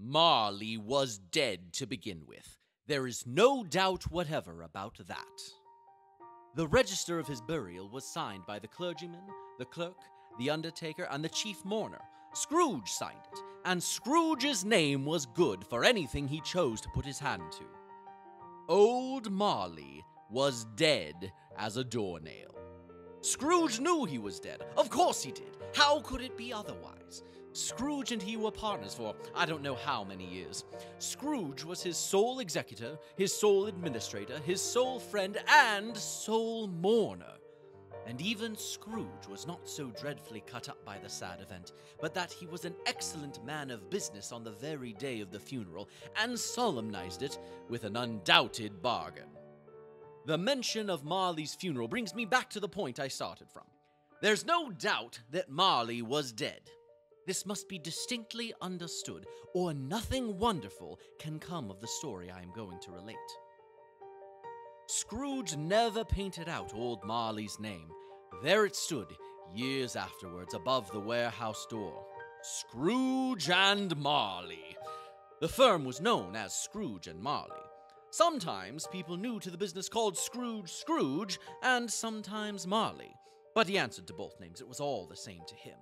Marley was dead to begin with. There is no doubt whatever about that. The register of his burial was signed by the clergyman, the clerk, the undertaker, and the chief mourner. Scrooge signed it, and Scrooge's name was good for anything he chose to put his hand to. Old Marley was dead as a doornail. Scrooge knew he was dead. Of course he did. How could it be otherwise? Scrooge and he were partners for I don't know how many years. Scrooge was his sole executor, his sole administrator, his sole friend, and sole mourner. And even Scrooge was not so dreadfully cut up by the sad event, but that he was an excellent man of business on the very day of the funeral, and solemnized it with an undoubted bargain. The mention of Marley's funeral brings me back to the point I started from. There's no doubt that Marley was dead. This must be distinctly understood, or nothing wonderful can come of the story I am going to relate. Scrooge never painted out old Marley's name. There it stood, years afterwards, above the warehouse door. Scrooge and Marley. The firm was known as Scrooge and Marley. Sometimes people new to the business called Scrooge, and sometimes Marley. But he answered to both names. It was all the same to him.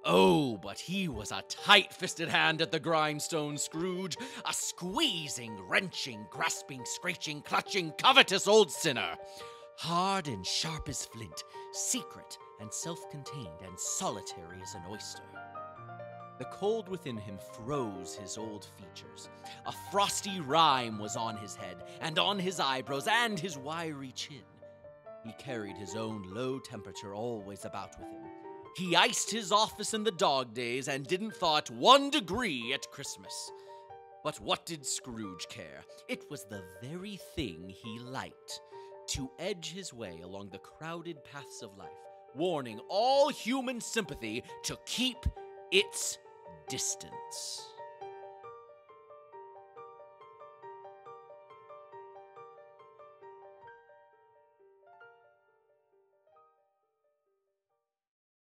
Oh, but he was a tight-fisted hand at the grindstone, Scrooge. A squeezing, wrenching, grasping, screeching, clutching, covetous old sinner. Hard and sharp as flint, secret and self-contained and solitary as an oyster. The cold within him froze his old features. A frosty rime was on his head, and on his eyebrows, and his wiry chin. He carried his own low temperature always about with him. He iced his office in the dog days and didn't thaw it 1 degree at Christmas. But what did Scrooge care? It was the very thing he liked. To edge his way along the crowded paths of life, warning all human sympathy to keep its distance.